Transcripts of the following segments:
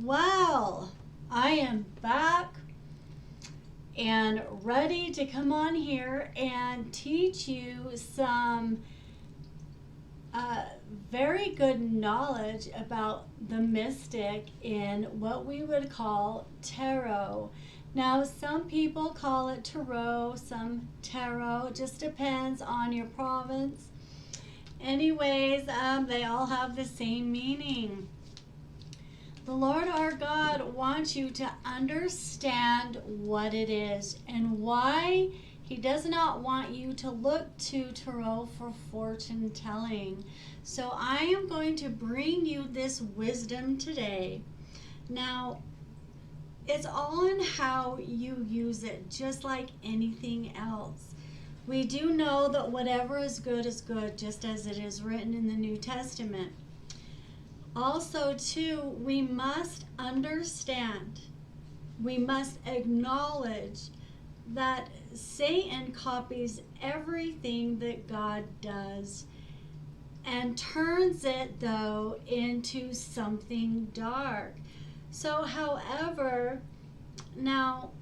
Well, I am back and ready to come on here and teach you some uh, very good knowledge about the mystic in what we would call tarot. Now, some people call it tarot, some tarot. It just depends on your province. Anyways, they all have the same meaning. The Lord our God wants you to understand what it is and why He does not want you to look to tarot for fortune telling. So I am going to bring you this wisdom today. Now, it's all in how you use it, just like anything else. We do know that whatever is good, just as it is written in the New Testament. Also, too, we must understand, we must acknowledge that Satan copies everything that God does and turns it, though, into something dark. So, however, now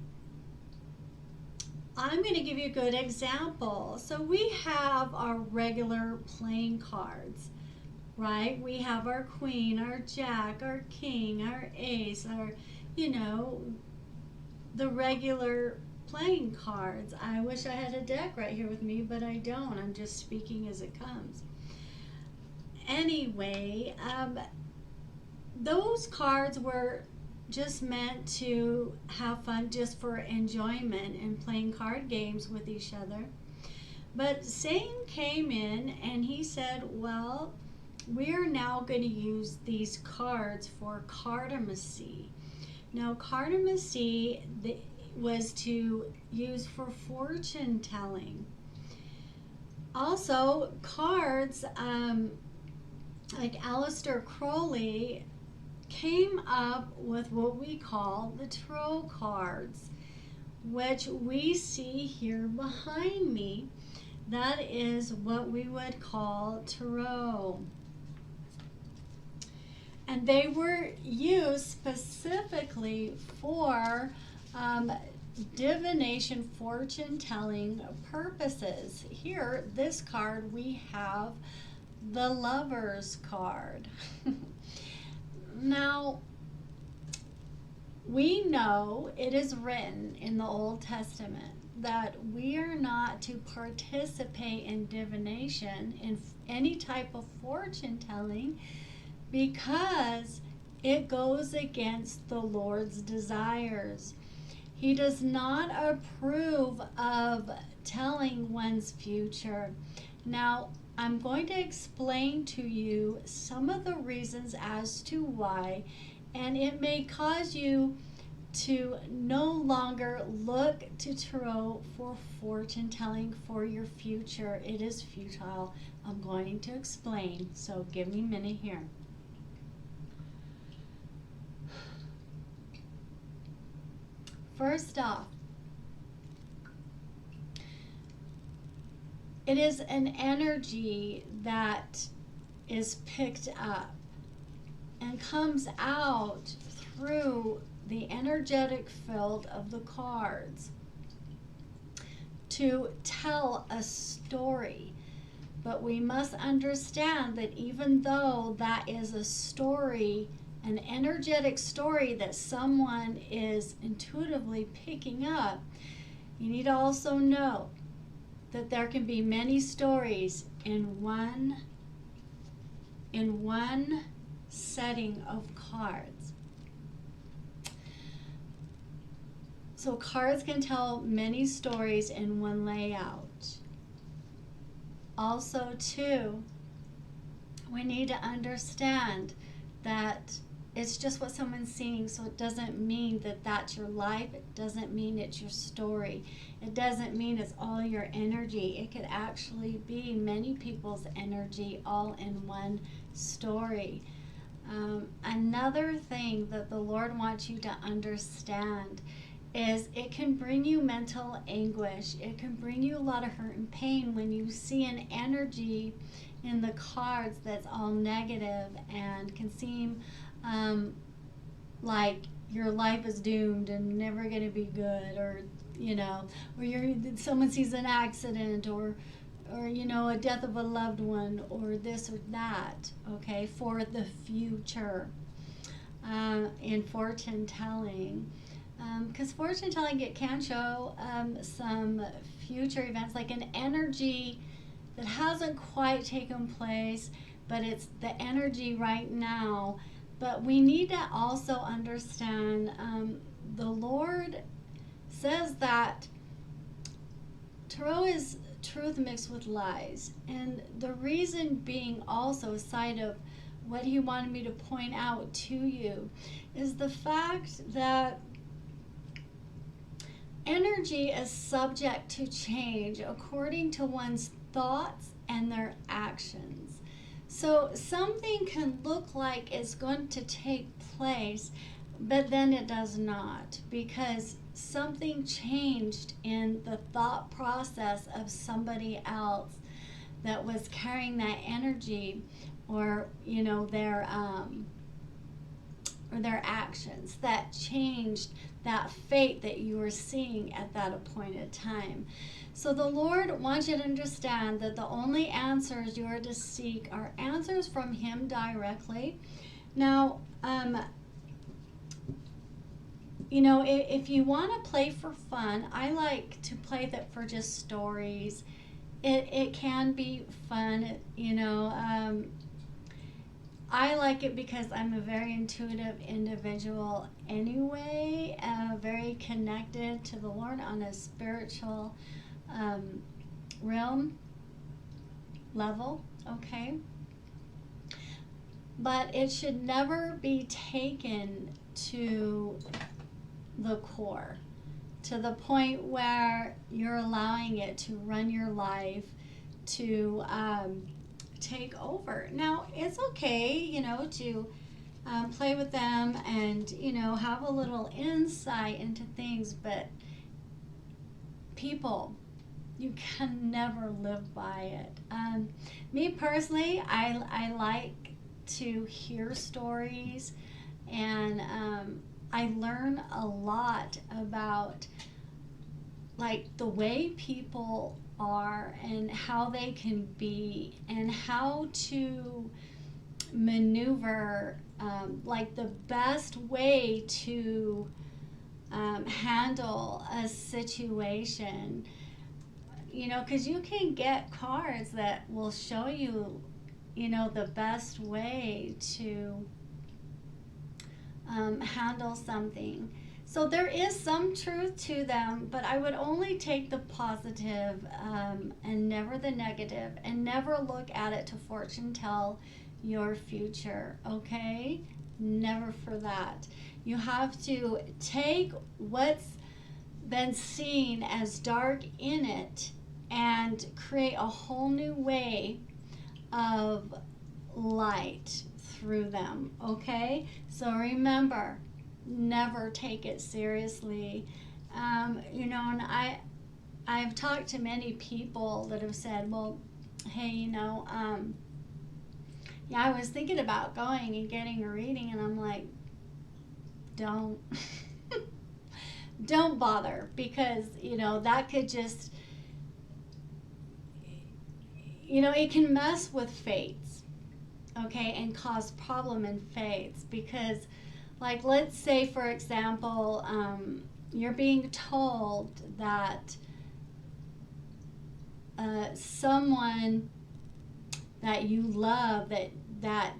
I'm going to give you a good example. So, we have our regular playing cards. Right? We have our queen, our jack, our king, our ace, our, the regular playing cards. I wish I had a deck right here with me, but I don't. I'm just speaking as it comes. Anyway, those cards were just meant to have fun, just for enjoyment and playing card games with each other. But Satan came in and he said, well, we're now going to use these cards for cartomancy. Now, cartomancy was to use for fortune telling. Also, cards like Aleister Crowley came up with what we call the tarot cards, which we see here behind me. That is what we would call tarot. And they were used specifically for divination, fortune telling purposes. Here, this card, we have the Lover's card. Now, we know it is written in the Old Testament that we are not to participate in divination, in any type of fortune telling, because it goes against the Lord's desires. He does not approve of telling one's future. Now, I'm going to explain to you some of the reasons as to why, and it may cause you to no longer look to tarot for fortune telling for your future. It is futile. I'm going to explain, so give me a minute here. First off, it is an energy that is picked up and comes out through the energetic field of the cards to tell a story. But we must understand that even though that is a story, an energetic story that someone is intuitively picking up, you need to also know that there can be many stories in one setting of cards. So cards can tell many stories in one layout. Also, too, we need to understand that it's just what someone's seeing, so it doesn't mean that that's your life. It doesn't mean it's your story. It doesn't mean it's all your energy. It could actually be many people's energy all in one story. Another thing that the Lord wants you to understand is it can bring you mental anguish. It can bring you a lot of hurt and pain when you see an energy in the cards that's all negative and can seem like your life is doomed and never going to be good, or or someone sees an accident, or a death of a loved one, or this or that, okay, for the future, in fortune telling. Because fortune telling, it can show some future events, like an energy that hasn't quite taken place, but it's the energy right now. But we need to also understand, the Lord says that tarot is truth mixed with lies. And the reason being, also, aside of what he wanted me to point out to you, is the fact that energy is subject to change according to one's thoughts and their actions. So something can look like it's going to take place, but then it does not, because something changed in the thought process of somebody else that was carrying that energy, or their actions that changed that fate that you were seeing at that appointed time. So the Lord wants you to understand that the only answers you are to seek are answers from Him directly. Now, if you want to play for fun, I like to play that for just stories. It can be fun, I like it because I'm a very intuitive individual anyway, very connected to the Lord on a spiritual realm level, okay? But it should never be taken to the core, to the point where you're allowing it to run your life, to take over. Now, it's okay, to play with them and, have a little insight into things, but people, you can never live by it. Me personally, I like to hear stories, and I learn a lot about, like, the way people are and how they can be, and how to maneuver, like the best way to handle a situation, because you can get cards that will show you, the best way to handle something. So there is some truth to them, but I would only take the positive, and never the negative, and never look at it to fortune tell your future, okay? Never for that. You have to take what's been seen as dark in it and create a whole new way of light through them, okay? So remember, never take it seriously. And I've talked to many people that have said, well, hey, yeah, I was thinking about going and getting a reading, and I'm like, don't. Don't bother, because, that could just, it can mess with fates, okay, and cause problem in fates, because, like, let's say, for example, you're being told that someone that you love, that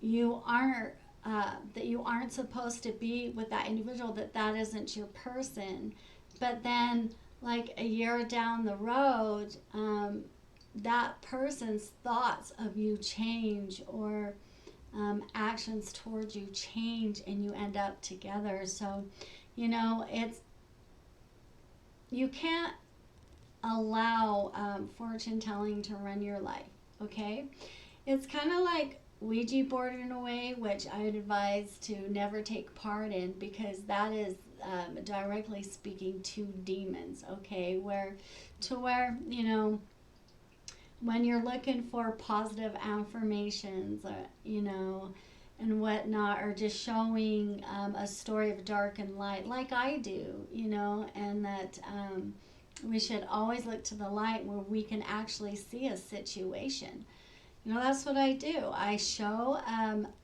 you aren't supposed to be with that individual, that isn't your person. But then, like, a year down the road, that person's thoughts of you change, or actions towards you change, and you end up together. So, you can't allow fortune telling to run your life, okay? It's kind of like Ouija board in a way, which I would advise to never take part in, because that is directly speaking to demons, okay? Where when you're looking for positive affirmations, and whatnot, or just showing a story of dark and light like I do, and that we should always look to the light where we can actually see a situation. That's what I do. I show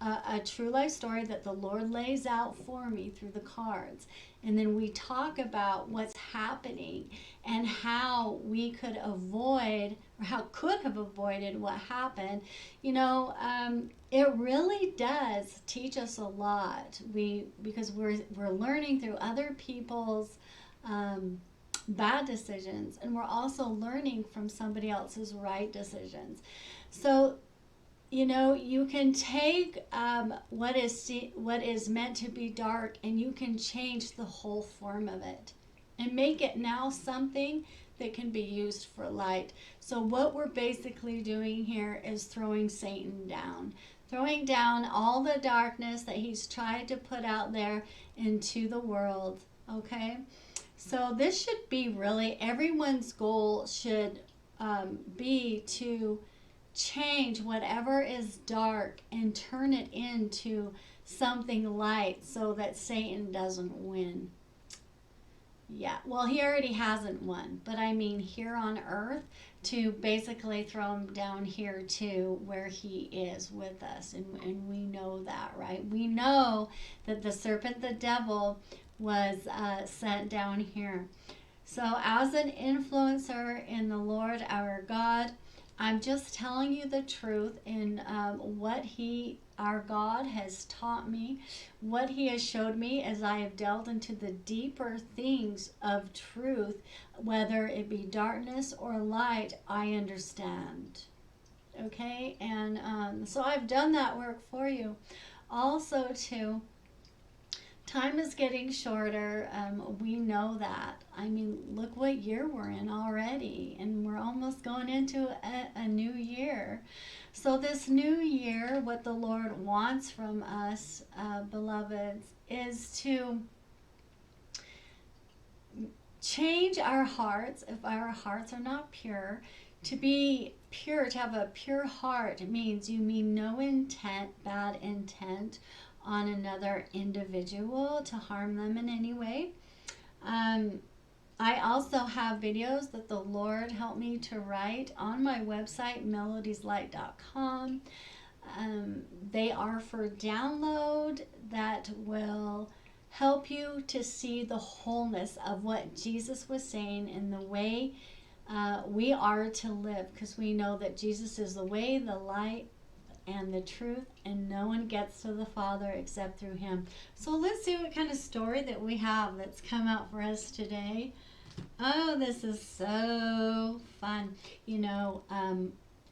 a true life story that the Lord lays out for me through the cards. And then we talk about what's happening and how we could avoid, or how could have avoided what happened. It really does teach us a lot. Because we're learning through other people's bad decisions, and we're also learning from somebody else's right decisions. So, you can take what is meant to be dark, and you can change the whole form of it and make it now something that can be used for light. So what we're basically doing here is throwing Satan down. Throwing down all the darkness that he's tried to put out there into the world, okay? So this should be really, everyone's goal should be to change whatever is dark and turn it into something light so that Satan doesn't win. Yeah, well, he already hasn't won, but I mean here on earth, to basically throw him down here too, where he is with us. And we know that, right? We know that the serpent, the devil, was sent down here. So as an influencer in the Lord our God, I'm just telling you the truth in what our God has taught me, what he has showed me as I have delved into the deeper things of truth, whether it be darkness or light, I understand. Okay? And so I've done that work for you. Also, too, time is getting shorter. We know that. I mean, look what year we're in already, and we're almost going into a new year. So this new year, what the Lord wants from us, beloveds, is to change our hearts. If our hearts are not pure, to be pure, to have a pure heart means you mean no intent, bad intent on another individual to harm them in any way. I also have videos that the Lord helped me to write on my website, melodyslight.com. They are for download that will help you to see the wholeness of what Jesus was saying and the way we are to live, because we know that Jesus is the way, the light, and the truth, and no one gets to the Father except through him. So let's see what kind of story that we have that's come out for us today. Oh, this is so fun.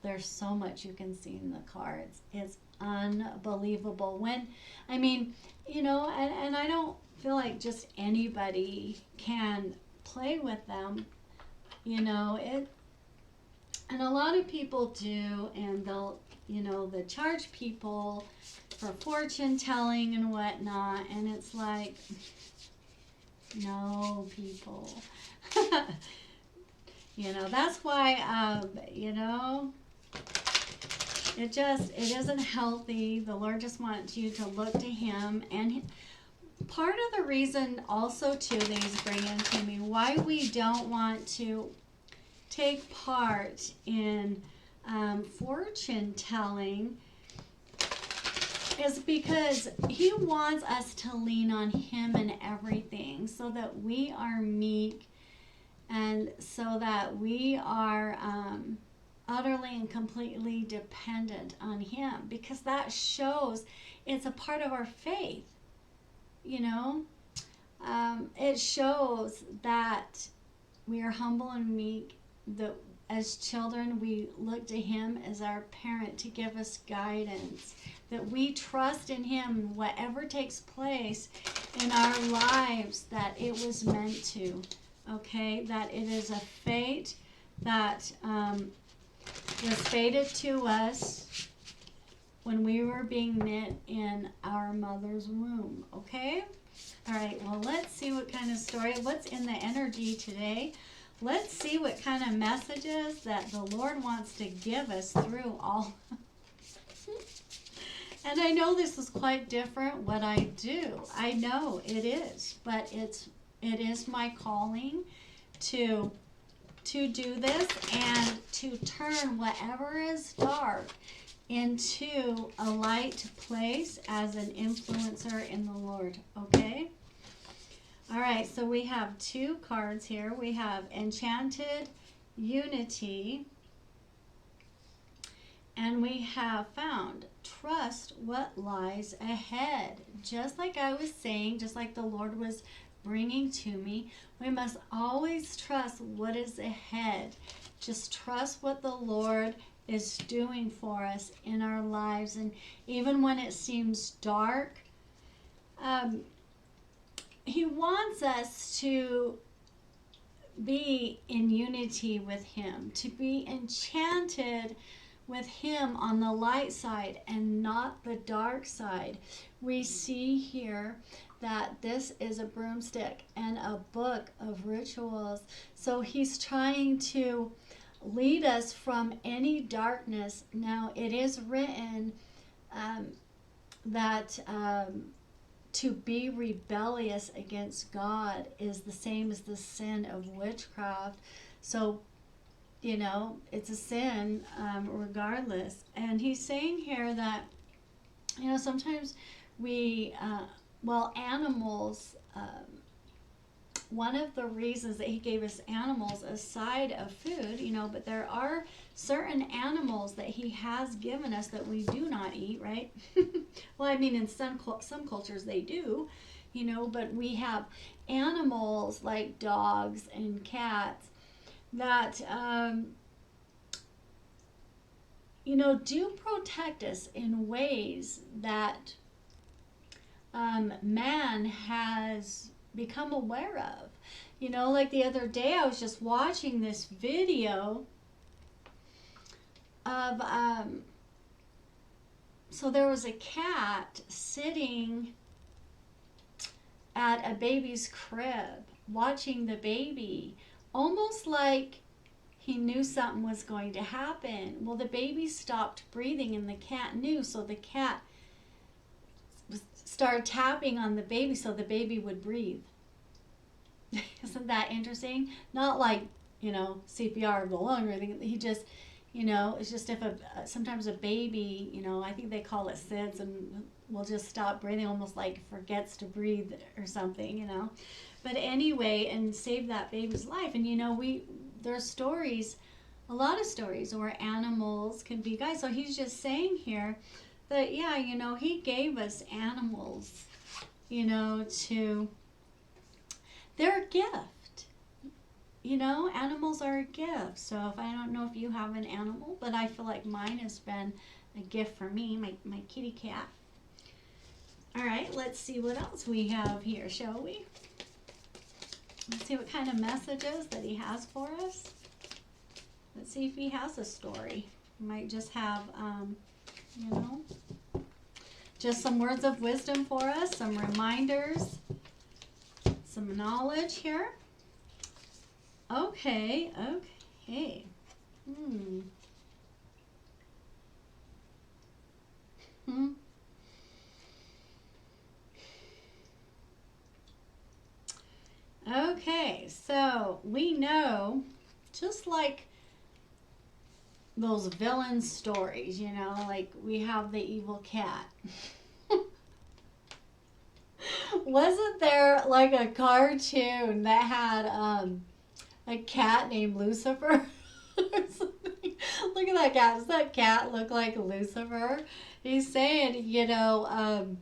There's so much you can see in the cards. It's unbelievable. And I don't feel like just anybody can play with them. And a lot of people do, and they'll they charge people for fortune telling and whatnot, and it's like, no, people. That's why, it isn't healthy. The Lord just wants you to look to him. And part of the reason also, too, that he's bringing to me, why we don't want to take part in fortune telling, is because he wants us to lean on him in everything, so that we are meek, and so that we are utterly and completely dependent on him, because that shows it's a part of our faith. It shows that we are humble and meek, that as children we look to him as our parent to give us guidance, that we trust in him whatever takes place in our lives, that it was meant to, okay, that it is a fate that was fated to us when we were being knit in our mother's womb, okay? All right, well, let's see what kind of story, what's in the energy today. Let's see what kind of messages that the Lord wants to give us through all. And I know this is quite different what I do. I know it is, but it is my calling to do this and to turn whatever is dark into a light place as an influencer in the Lord, okay? All right, so we have two cards here. We have Enchanted Unity, and we have found Trust What Lies Ahead. Just like I was saying, just like the Lord was bringing to me, we must always trust what is ahead. Just trust what the Lord is doing for us in our lives. And even when it seems dark, He wants us to be in unity with Him, to be enchanted with Him on the light side and not the dark side. We see here that this is a broomstick and a book of rituals. So He's trying to lead us from any darkness. Now, it is written that to be rebellious against God is the same as the sin of witchcraft. So, you know, it's a sin regardless. And He's saying here that, you know, sometimes we, animals, one of the reasons that He gave us animals aside of food, you know, but there are certain animals that He has given us that we do not eat, right? Well, I mean, in some cultures they do, you know, but we have animals like dogs and cats that, you know, do protect us in ways that man has become aware of. You know, like the other day I was just watching this video of so there was a cat sitting at a baby's crib watching the baby, almost like he knew something was going to happen. Well, the baby stopped breathing and the cat knew, so the cat started tapping on the baby so the baby would breathe. Isn't that interesting? Not like, you know, CPR of the lung or anything. He just, you know, it's just if sometimes a baby, you know, I think they call it SIDS, and will just stop breathing, almost like forgets to breathe or something, you know. But anyway, and save that baby's life. And, you know, there's stories, a lot of stories where animals can be guides. So He's just saying here that, yeah, you know, He gave us animals, you know, they're a gift. You know, animals are a gift. So if I don't know if you have an animal, but I feel like mine has been a gift for me, my kitty cat. All right, let's see what else we have here, shall we? Let's see what kind of messages that He has for us. Let's see if He has a story. He might just have, you know, just some words of wisdom for us, some reminders, some knowledge here. Okay. Okay, so we know, just like those villain stories, you know, like we have the evil cat. Wasn't there like a cartoon that had a cat named Lucifer? Look at that cat. Does that cat look like Lucifer? He's saying, you know,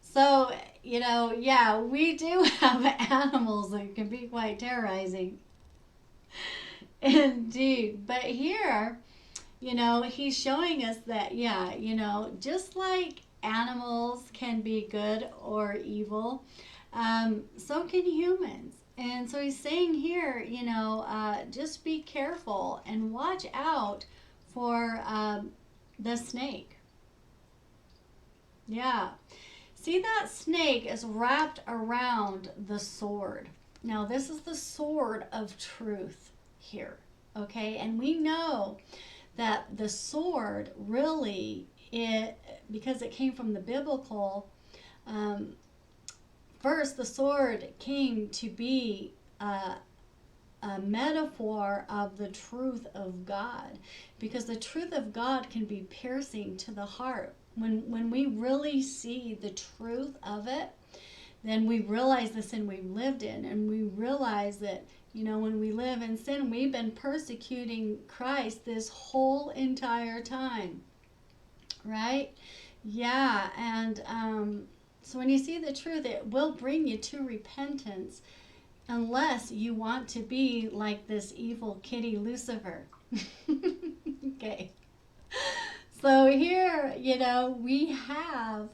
so, you know, yeah, we do have animals that can be quite terrorizing. Indeed. But here, you know, He's showing us that, yeah, you know, just like animals can be good or evil, so can humans. And so He's saying here, you know, just be careful and watch out for the snake. Yeah. See, that snake is wrapped around the sword. Now, this is the sword of truth here, okay? And we know that the sword really, because it came from the biblical, um, first the sword came to be a metaphor of the truth of God, because the truth of God can be piercing to the heart. When we really see the truth of it, then we realize the sin we've lived in, and we realize that, when we live in sin, we've been persecuting Christ this whole entire time, right? Yeah, and so when you see the truth, it will bring you to repentance, unless you want to be like this evil kitty Lucifer. Okay. So here, we have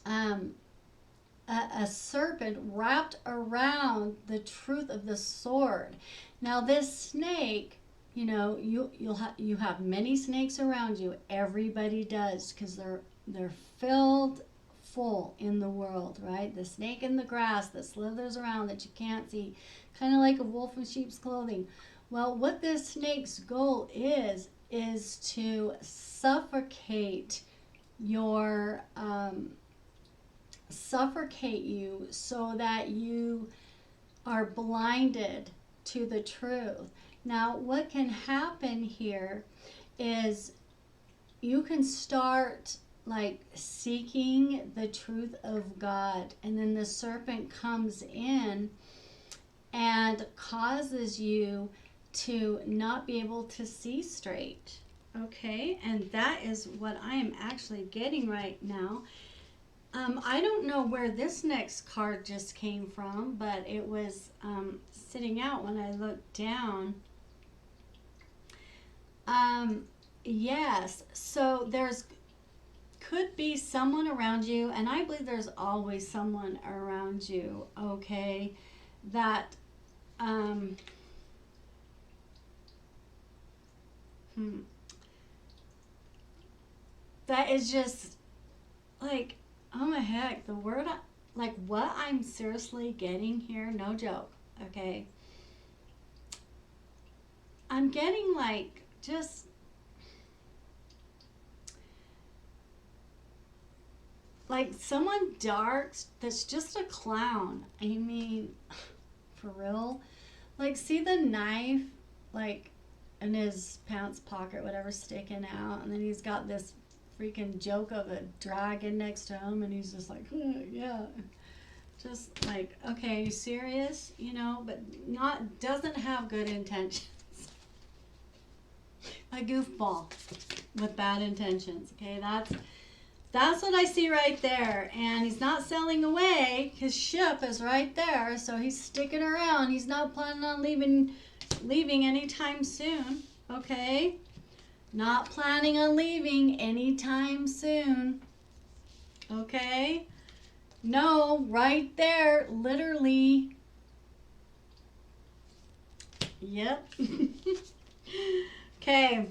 a serpent wrapped around the truth of the sword. Now this snake, you have many snakes around you. Everybody does, because they're filled full in the world, right? The snake in the grass that slithers around that you can't see, kind of like a wolf in sheep's clothing. Well, what this snake's goal is to suffocate your suffocate you, so that you are blinded to the truth. Now, what can happen here is you can start like seeking the truth of God, and then the serpent comes in and causes you to not be able to see straight. Okay, and that is what I am actually getting right now. I don't know where this next card just came from, but it was sitting out when I looked down. Yes, so could be someone around you, and I believe there's always someone around you, okay, that that is just like, oh my heck, the word, like what I'm seriously getting here, no joke, okay, I'm getting like just like someone dark that's just a clown. I mean, for real. Like, see the knife, like, in his pants pocket, whatever, sticking out, and then he's got this freaking joke of a dragon next to him, and he's just like, yeah. Just like, okay, are you serious? But doesn't have good intentions. A goofball with bad intentions. Okay, that's what I see right there. And he's not sailing away. His ship is right there, so he's sticking around. He's not planning on leaving anytime soon. Okay, not planning on leaving anytime soon. Okay, no, right there, literally. Yep. Okay.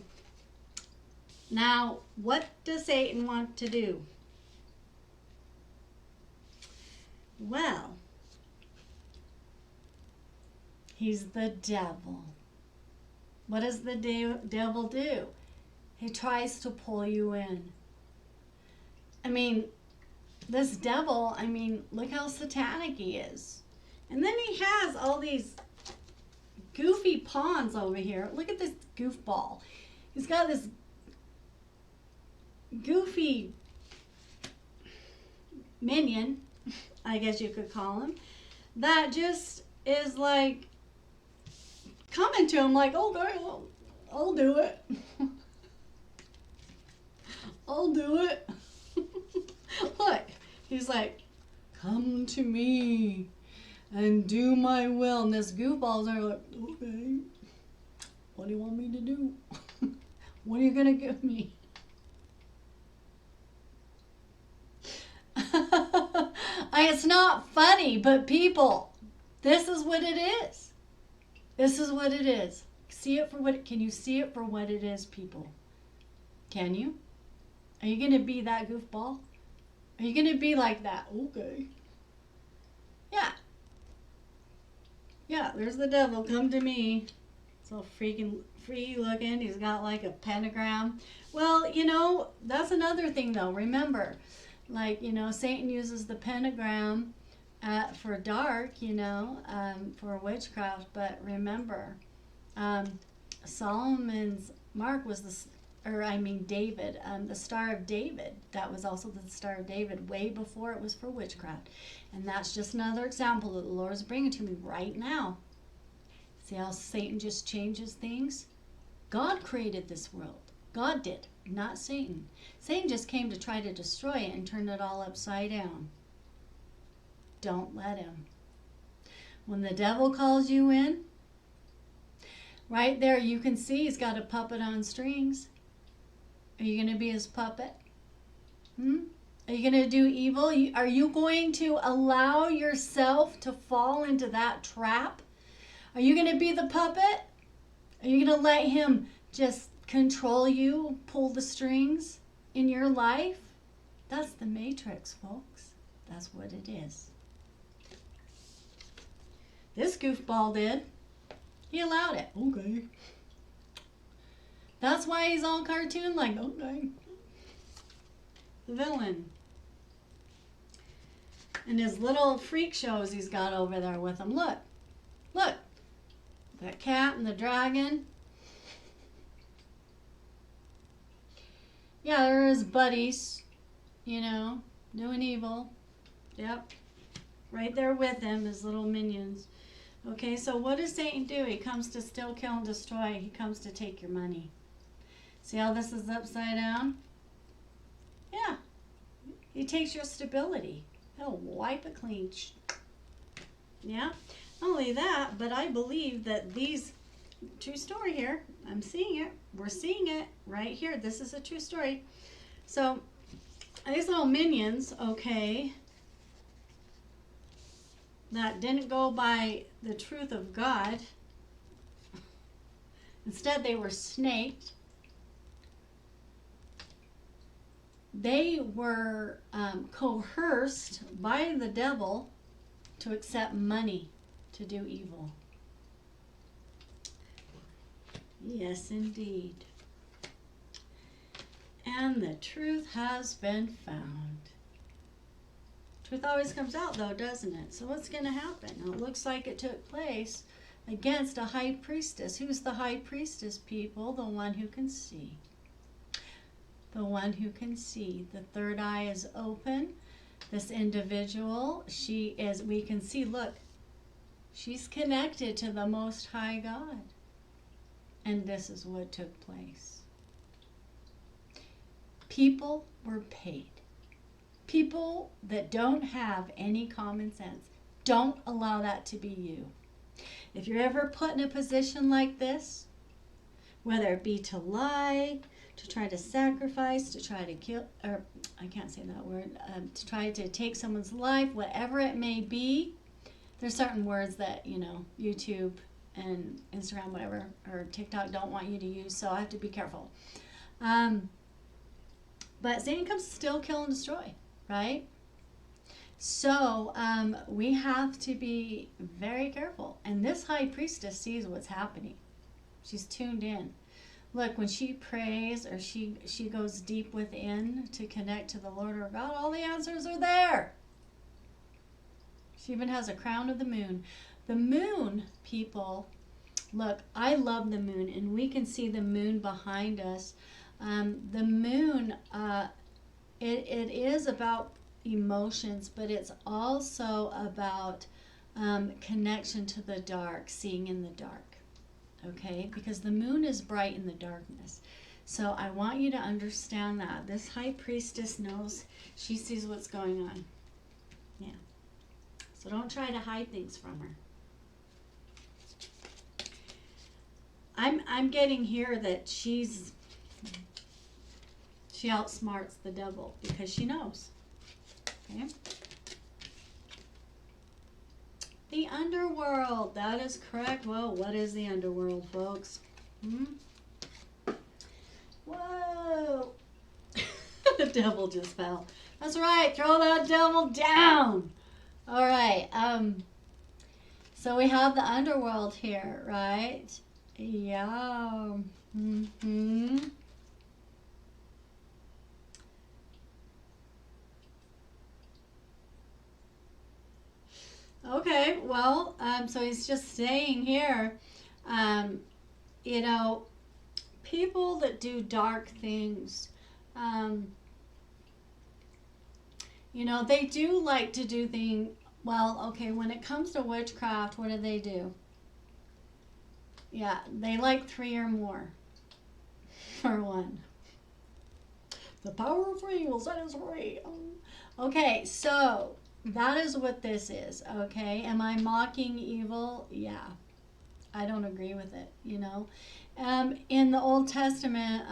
Now, what does Satan want to do? Well, he's the devil. What does the devil do? He tries to pull you in. I mean, this devil, look how satanic he is. And then he has all these goofy pawns over here. Look at this goofball. He's got this goofy minion, I guess you could call him, that just is like coming to him like, okay, well, I'll do it. I'll do it. Look, he's like, come to me and do my will. And this goofball's there like, okay, what do you want me to do? What are you going to give me? It's not funny, but people, this is what it is. This is what it is. Can you see it for what it is, people? Can you? Are you going to be that goofball? Are you going to be like that? Okay. Yeah. Yeah, there's the devil. Come to me. So freaking free looking. He's got like a pentagram. Well, you know, that's another thing though. Remember, like, you know, Satan uses the pentagram for dark, you know, for witchcraft. But remember, Solomon's mark was David, the Star of David. That was also the Star of David way before it was for witchcraft. And that's just another example that the Lord is bringing to me right now. See how Satan just changes things? God created this world. God did, not Satan. Satan just came to try to destroy it and turn it all upside down. Don't let him. When the devil calls you in, right there you can see he's got a puppet on strings. Are you going to be his puppet? Are you going to do evil? Are you going to allow yourself to fall into that trap? Are you going to be the puppet? Are you going to let him just control you, pull the strings in your life? That's the matrix, folks. That's what it is. This goofball did. He allowed it. Okay. That's why he's all cartoon-like. Okay. The villain. And his little freak shows he's got over there with him. Look. Look. That cat and the dragon. Yeah, they're his buddies, you know, doing evil. Yep. Right there with him, his little minions. Okay, so what does Satan do? He comes to steal, kill, and destroy. He comes to take your money. See how this is upside down? Yeah. He takes your stability. He'll wipe it clean. Yeah. Not only that, but I believe that these, true story here, I'm seeing it, we're seeing it right here. This is a true story. So these little minions, okay, that didn't go by the truth of God. Instead, they were snaked. They were coerced by the devil to accept money to do evil. Yes, indeed. And the truth has been found. Truth always comes out though, doesn't it? So what's going to happen? Now, it looks like it took place against a high priestess. Who's the high priestess, people? The one who can see. The one who can see. The third eye is open. This individual, we can see, look, she's connected to the Most High God. And this is what took place. People were paid. People that don't have any common sense. Don't allow that to be you. If you're ever put in a position like this, whether it be to lie, to try to sacrifice, to try to kill, or I can't say that word, to try to take someone's life, whatever it may be, there's certain words that, you know, YouTube and Instagram, whatever, or TikTok don't want you to use, so I have to be careful. But Satan comes to steal, kill, and destroy, right? So we have to be very careful. And this high priestess sees what's happening. She's tuned in. Look, when she prays or she goes deep within to connect to the Lord or God, all the answers are there. She even has a crown of the moon. The moon, people, look, I love the moon, and we can see the moon behind us. The moon, it is about emotions, but it's also about connection to the dark, seeing in the dark. Okay, because the moon is bright in the darkness. So I want you to understand that. This high priestess knows, she sees what's going on. Yeah. So don't try to hide things from her. I'm getting here that she outsmarts the devil because she knows. Okay. The underworld, that is correct. Well, what is the underworld, folks? Whoa! The devil just fell. That's right, throw that devil down. All right, so we have the underworld here, right? Yeah. Mm-hmm. Okay, well, so he's just saying here, um, you know, people that do dark things, um, they do like to do things. Well, okay, when it comes to witchcraft, what do? Yeah, they like three or more for one. The power of real, that is real. Okay, so that is what this is, okay? Am I mocking evil? Yeah, I don't agree with it. In the Old Testament,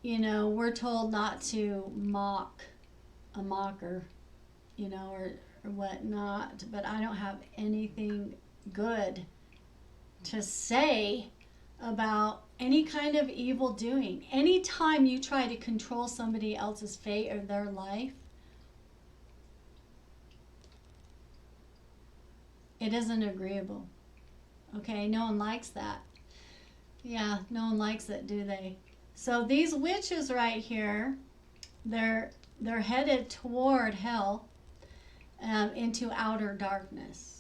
we're told not to mock a mocker, or whatnot, but I don't have anything good to say about any kind of evil doing. Anytime you try to control somebody else's fate or their life, it isn't agreeable. Okay, no one likes that. Yeah, no one likes it, do they? So these witches right here, they're they're headed toward hell, into outer darkness.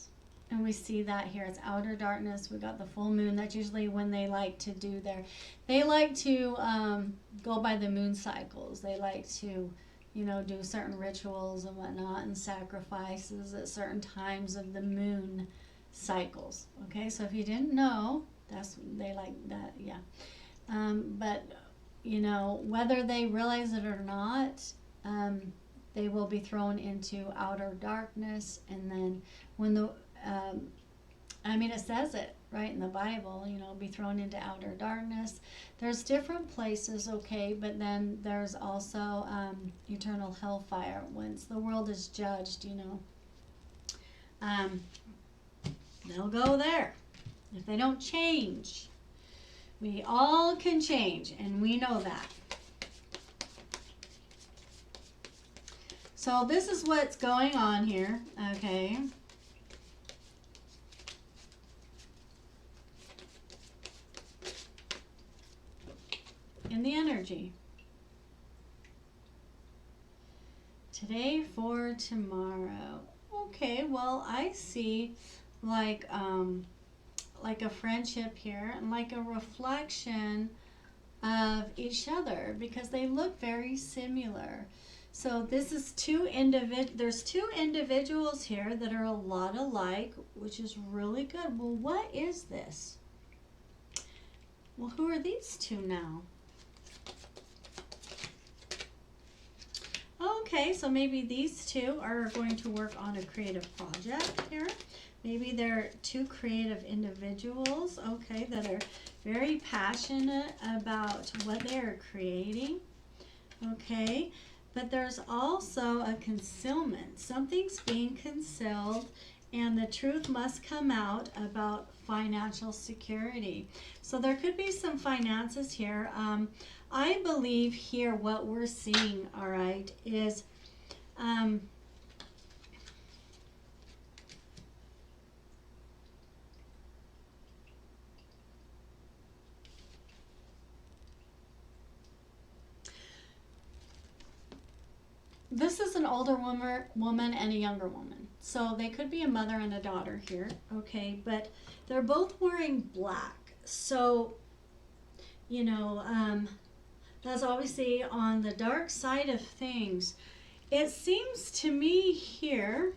And we see that here. It's outer darkness. We got the full moon. That's usually when they like to do they like to go by the moon cycles. They like to, do certain rituals and whatnot and sacrifices at certain times of the moon cycles. Okay, so if you didn't know, they like that, yeah. But, whether they realize it or not, um, they will be thrown into outer darkness. And then when um, it says it right in the Bible, be thrown into outer darkness. There's different places, okay, but then there's also eternal hellfire once the world is judged, um, they'll go there if they don't change. We all can change, and we know that. So this is what's going on here, okay? In the energy. Today for tomorrow. Okay, well, I see like a friendship here and like a reflection of each other because they look very similar. So this is there's two individuals here that are a lot alike, which is really good. Well, what is this? Well, who are these two now? Okay, so maybe these two are going to work on a creative project here. Maybe they're two creative individuals, okay, that are very passionate about what they're creating, okay. But there's also a concealment. Something's being concealed, and the truth must come out about financial security. So there could be some finances here. I believe here what we're seeing, all right, is this is an older woman and a younger woman. So they could be a mother and a daughter here, okay? But they're both wearing black. So, that's obviously on the dark side of things. It seems to me here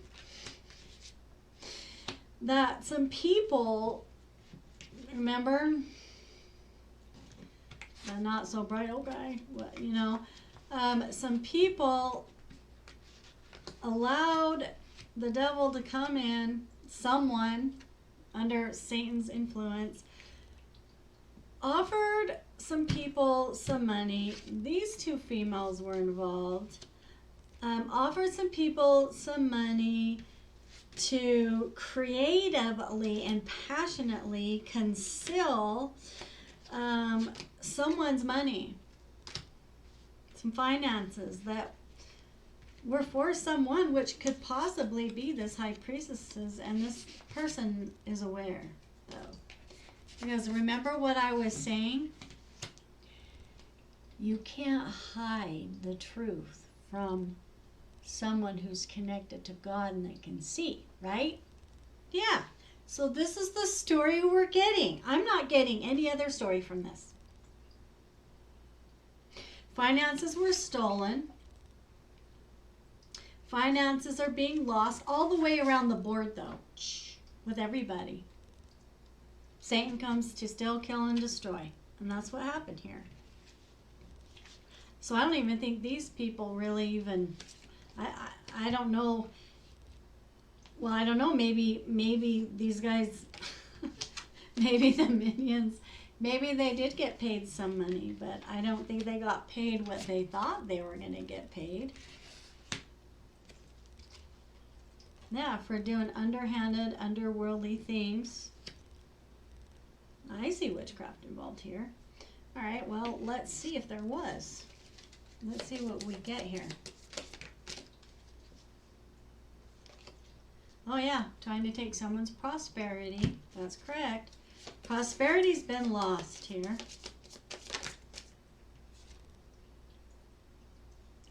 that some people, remember, the not so bright old guy, some people allowed the devil to come in, someone under Satan's influence, offered some people some money. These two females were involved. Offered some people some money to creatively and passionately conceal someone's money, some finances that were for someone, which could possibly be this high priestess, and this person is aware. though. Because remember what I was saying? You can't hide the truth from someone who's connected to God and they can see, right? Yeah. So this is the story we're getting. I'm not getting any other story from this. Finances were stolen. Finances are being lost all the way around the board, though, with everybody. Satan comes to steal, kill, and destroy. And that's what happened here. So I don't even think these people really even, I don't know. Well, I don't know. Maybe these guys, maybe the minions, maybe they did get paid some money, but I don't think they got paid what they thought they were going to get paid. Yeah, for doing underhanded, underworldly things. I see witchcraft involved here. All right, well, let's see if there was. Let's see what we get here. Oh yeah, trying to take someone's prosperity. That's correct. Prosperity's been lost here.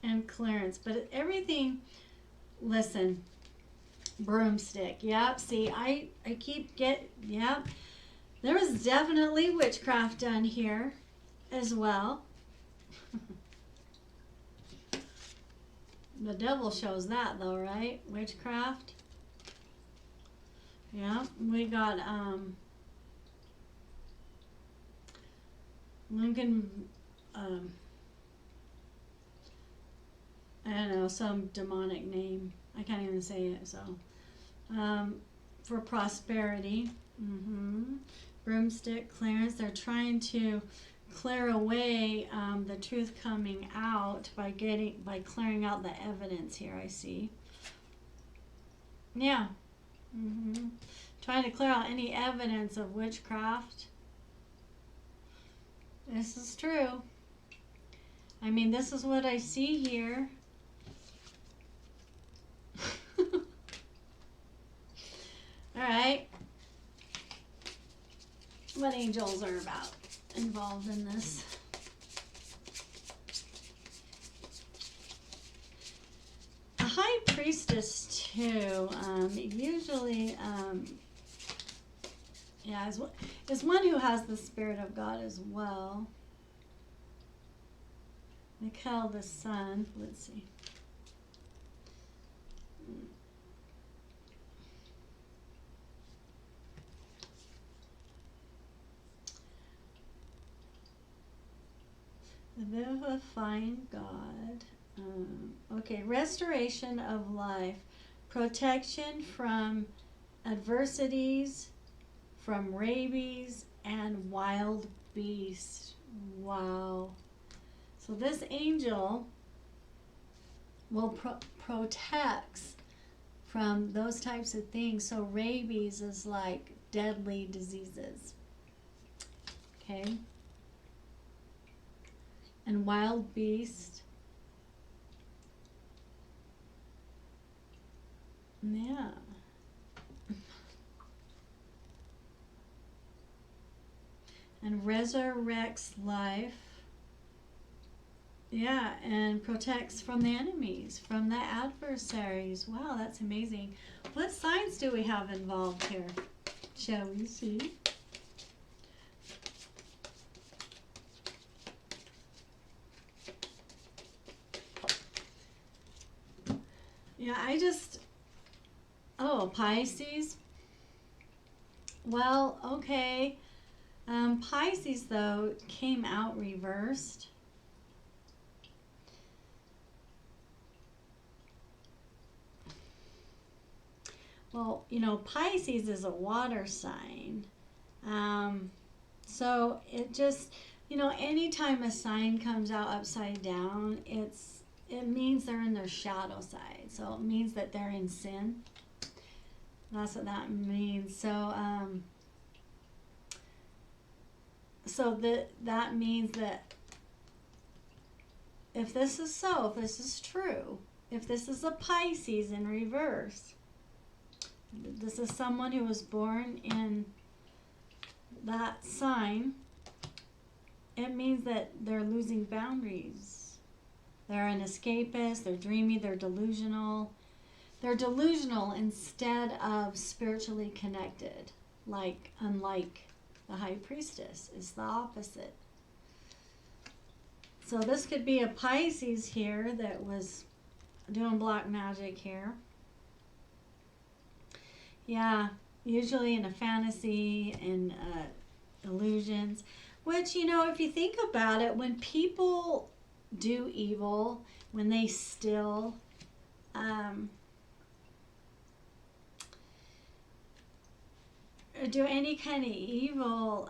And clearance. But everything, listen, broomstick. Yep, see, I keep yep. There was definitely witchcraft done here as well. The devil shows that though, right? Witchcraft. Yeah, we got Lincoln, I don't know, some demonic name. I can't even say it, so. For prosperity. Broomstick, clearance. They're trying to clear away the truth coming out by clearing out the evidence here, I see. Yeah. Trying to clear out any evidence of witchcraft. This is true. I mean, this is what I see here. All right. What angels are involved in this. A high priestess too, usually, yeah, is one who has the Spirit of God as well. Michael the Son, let's see. The vivifying God. Okay, restoration of life, protection from adversities, from rabies and wild beasts. Wow. So this angel will protects from those types of things. So rabies is like deadly diseases. Okay. And wild beast. Yeah. And resurrects life. Yeah, and protects from the enemies, from the adversaries. Wow, that's amazing. What signs do we have involved here? Shall we see? Yeah, oh, Pisces. Well, okay. Pisces, though, came out reversed. Well, Pisces is a water sign. So it just, anytime a sign comes out upside down, it means they're in their shadow side. So it means that they're in sin. That's what that means. So, that means that if this is so, if this is true, if this is a Pisces in reverse, this is someone who was born in that sign, it means that they're losing boundaries. They're an escapist, they're dreamy, they're delusional. They're delusional instead of spiritually connected, unlike the high priestess. It's the opposite. So this could be a Pisces here that was doing black magic here. Yeah, usually in a fantasy and illusions, which, if you think about it, when people do evil, when they steal, or do any kind of evil,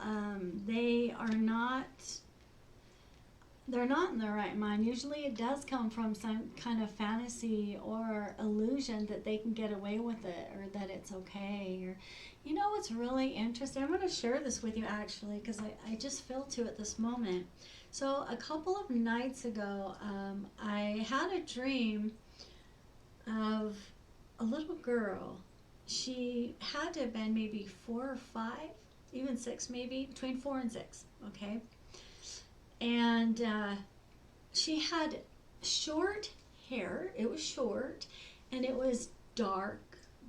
they're not in their right mind. Usually it does come from some kind of fantasy or illusion that they can get away with it, or that it's okay. Or, what's really interesting, I'm going to share this with you actually, because I just feel to it this moment. So a couple of nights ago, I had a dream of a little girl. She had to have been maybe 4 or 5, even 6 maybe, between 4 and 6, okay? And she had short hair. It was short, and it was dark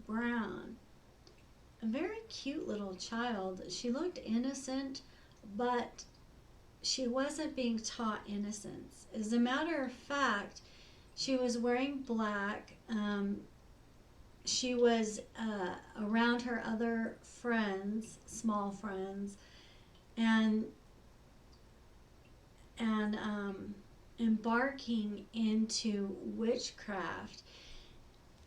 brown. A very cute little child. She looked innocent, but she wasn't being taught innocence. As a matter of fact, she was wearing black. She was around her other friends, small friends, and embarking into witchcraft.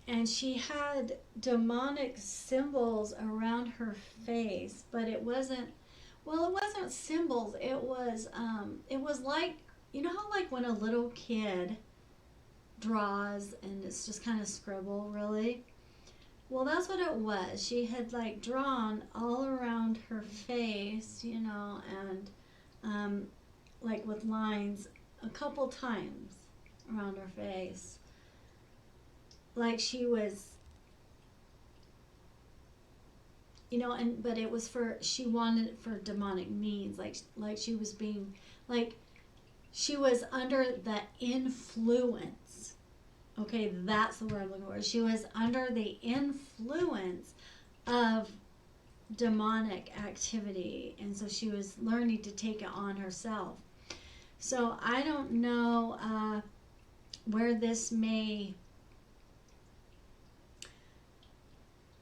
And she had demonic symbols around her face, but it wasn't symbols. It was like, how like when a little kid draws and it's just kind of scribble, really? Well, that's what it was. She had like drawn all around her face, and like with lines a couple times around her face. Like she was, but it was she wanted it for demonic means, like she was being, like she was under the influence. Okay, that's the word I'm looking for. She was under the influence of demonic activity, and so she was learning to take it on herself. So I don't know where this may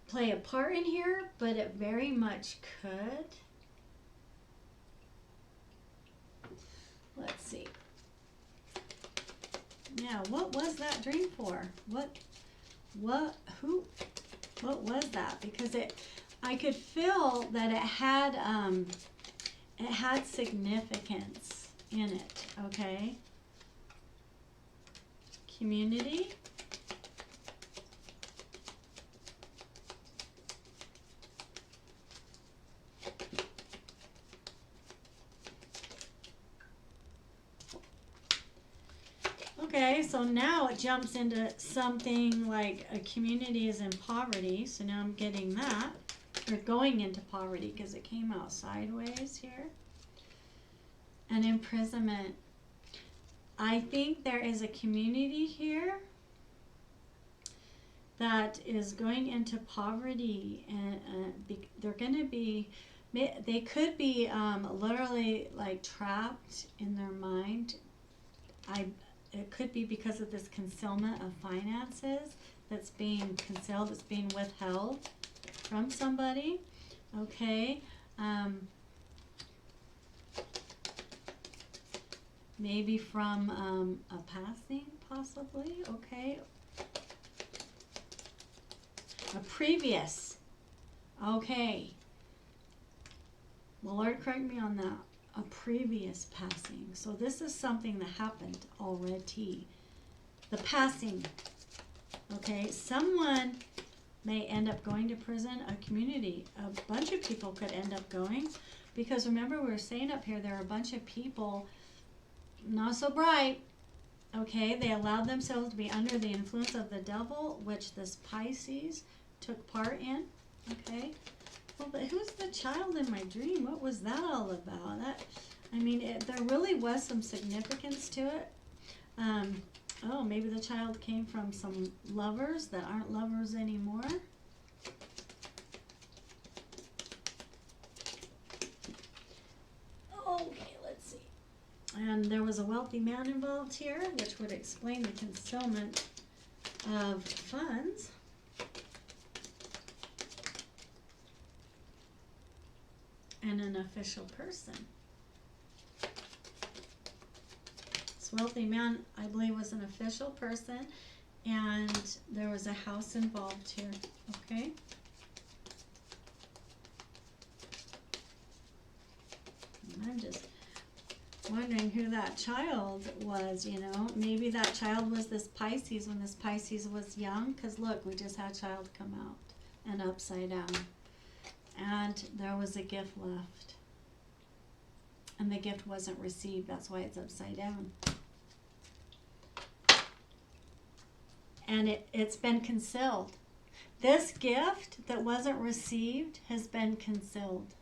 play a part in here, but it very much could. Let's see. Yeah, what was that dream for? What was that? Because I could feel that it had significance in it, okay? Community. Okay, so now it jumps into something like a community is in poverty. So now I'm getting that. Or going into poverty because it came out sideways here. And imprisonment. I think there is a community here that is going into poverty, and they're going to be, they could be literally like trapped in their mind. It could be because of this concealment of finances that's being concealed, that's being withheld from somebody. Okay. Maybe from a passing, possibly. Okay. A previous. Okay. Well, Lord, correct me on that. A previous passing. So this is something that happened already. The passing. Okay. Someone may end up going to prison. A community. A bunch of people could end up going. Because remember, we were saying up here, there are a bunch of people not so bright. Okay. They allowed themselves to be under the influence of the devil, which this Pisces took part in. Okay. Well, but who's the child in my dream? What was that all about? There really was some significance to it. Oh, maybe the child came from some lovers that aren't lovers anymore. Okay, let's see. And there was a wealthy man involved here, which would explain the concealment of funds. And an official person. This wealthy man, I believe, was an official person, and there was a house involved here, okay? And I'm just wondering who that child was, you know. Maybe that child was this Pisces when this Pisces was young, because look, we just had child come out and upside down. And there was a gift left. And the gift wasn't received. That's why it's upside down. And it's been concealed. This gift that wasn't received has been concealed.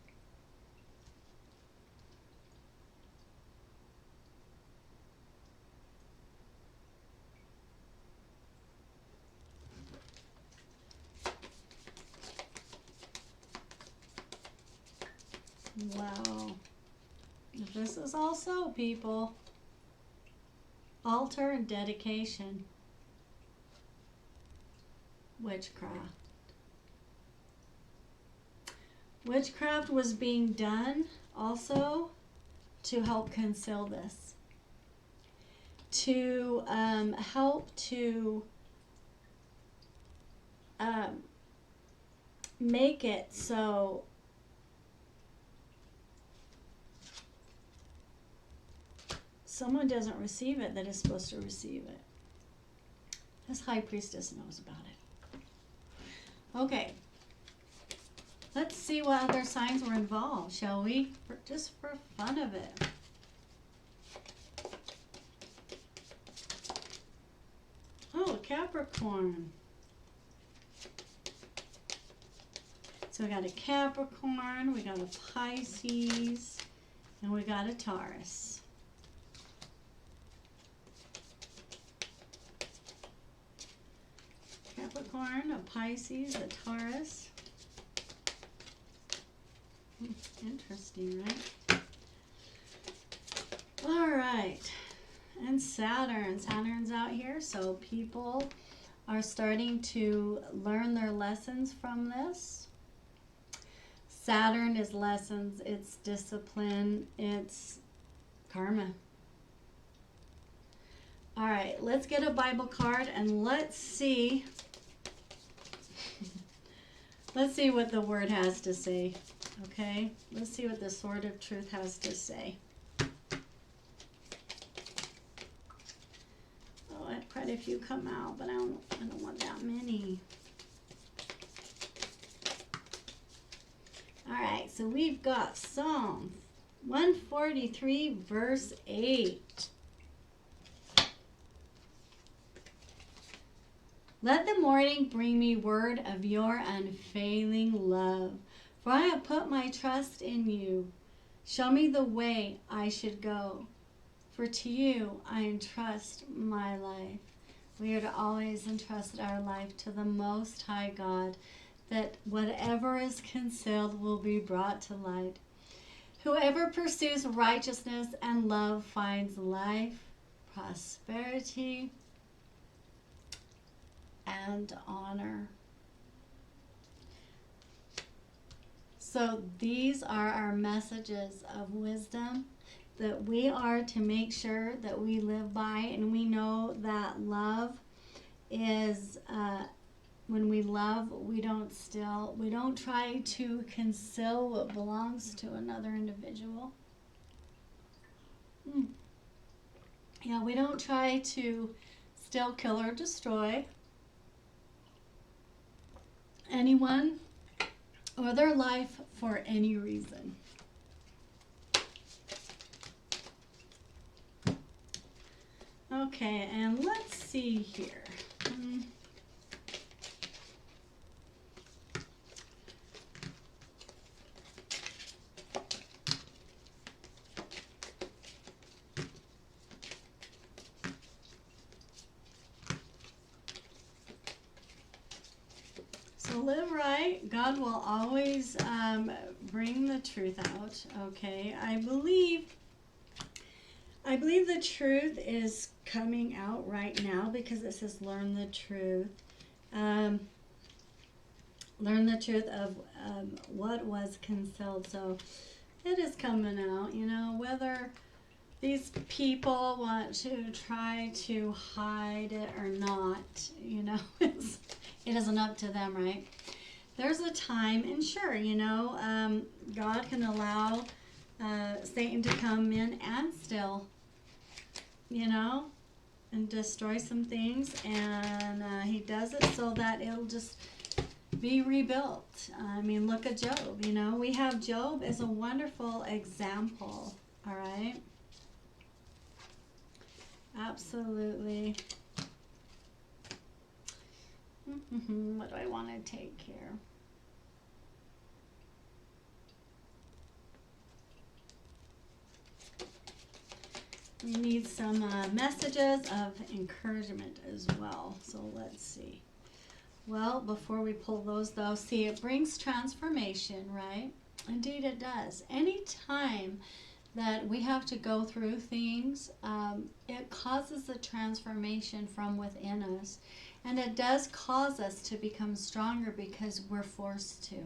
Wow. This is also, people, altar and dedication. Witchcraft. Witchcraft was being done also to help conceal this. To help to make it so someone doesn't receive it that is supposed to receive it. This high priestess knows about it. Okay. Let's see what other signs were involved, shall we? Just for fun of it. Oh, Capricorn. So we got a Capricorn, we got a Pisces, and we got a Taurus. Capricorn, a Pisces, a Taurus. Interesting, right? All right. And Saturn. Saturn's out here, so people are starting to learn their lessons from this. Saturn is lessons, it's discipline, it's karma. All right, let's get a Bible card and let's see what the Word has to say, okay? Let's see what the Sword of Truth has to say. Oh, I had quite a few come out, but I don't want that many. All right, so we've got Psalm 143, verse 8. Let the morning bring me word of your unfailing love, for I have put my trust in you. Show me the way I should go, for to you I entrust my life. We are to always entrust our life to the Most High God, that whatever is concealed will be brought to light. Whoever pursues righteousness and love finds life, prosperity, and honor. So these are our messages of wisdom that we are to make sure that we live by, and we know that love is when we love, we don't try to conceal what belongs to another individual. Yeah, we don't try to steal, kill, or destroy anyone or their life for any reason. Okay, and let's see here. live right. God will always bring the truth out. Okay, I believe the truth is coming out right now because it says learn the truth. Learn the truth of what was concealed. So it is coming out, whether these people want to try to hide it or not, it isn't up to them, right? There's a time, and sure, God can allow Satan to come in and still, and destroy some things, and he does it so that it'll just be rebuilt. I mean, look at Job, we have Job as a wonderful example, all right? Absolutely. What do I want to take here? We need some messages of encouragement as well. So let's see. Well, before we pull those though, see, it brings transformation, right? Indeed it does. Anytime that we have to go through things, it causes a transformation from within us. And it does cause us to become stronger because we're forced to.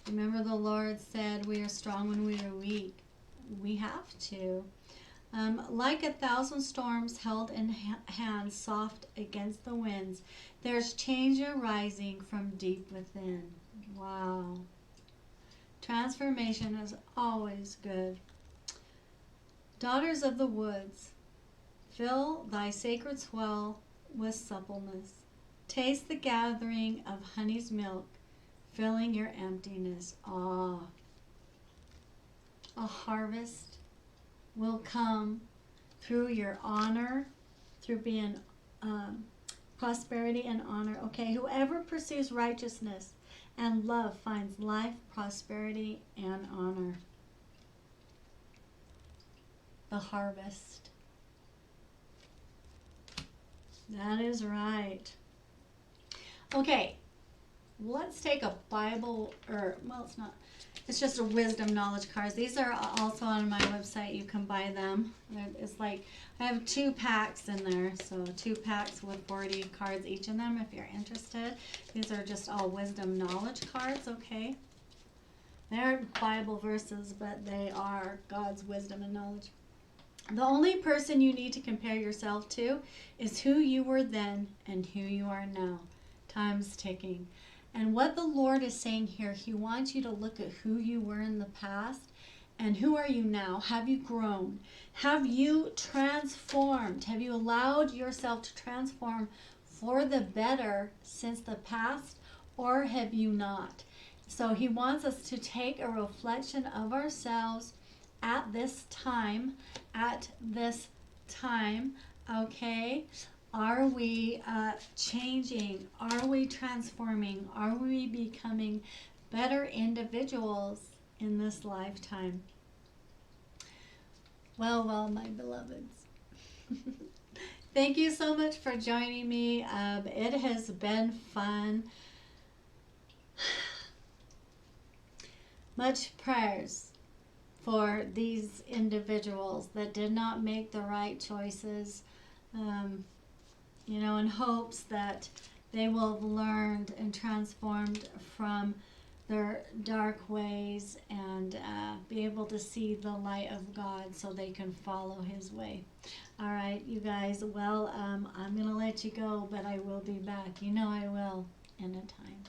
Remember the Lord said we are strong when we are weak. We have to. Like 1,000 storms held in hand soft against the winds, there's change arising from deep within. Wow. Transformation is always good. Daughters of the woods, fill thy sacred swell with suppleness. Taste the gathering of honey's milk, filling your emptiness. Ah, a harvest will come through your honor, through being prosperity and honor. Okay, whoever pursues righteousness and love finds life, prosperity, and honor. The harvest. That is right. Okay, let's take a Bible, it's not, it's just a wisdom knowledge cards. These are also on my website. You can buy them. It's like, I have 2 packs in there, so 2 packs with 40 cards each in them if you're interested. These are just all wisdom knowledge cards, okay? They aren't Bible verses, but they are God's wisdom and knowledge. The only person you need to compare yourself to is who you were then and who you are now. Time's ticking. And what the Lord is saying here, He wants you to look at who you were in the past and who are you now. Have you grown? Have you transformed? Have you allowed yourself to transform for the better since the past, or have you not? So He wants us to take a reflection of ourselves at this time, okay? Are we changing? Are we transforming? Are we becoming better individuals in this lifetime? Well, my beloveds. Thank you so much for joining me. It has been fun. Much prayers for these individuals that did not make the right choices, in hopes that they will have learned and transformed from their dark ways and be able to see the light of God so they can follow His way. All right, you guys, well, I'm going to let you go, but I will be back. I will in a time.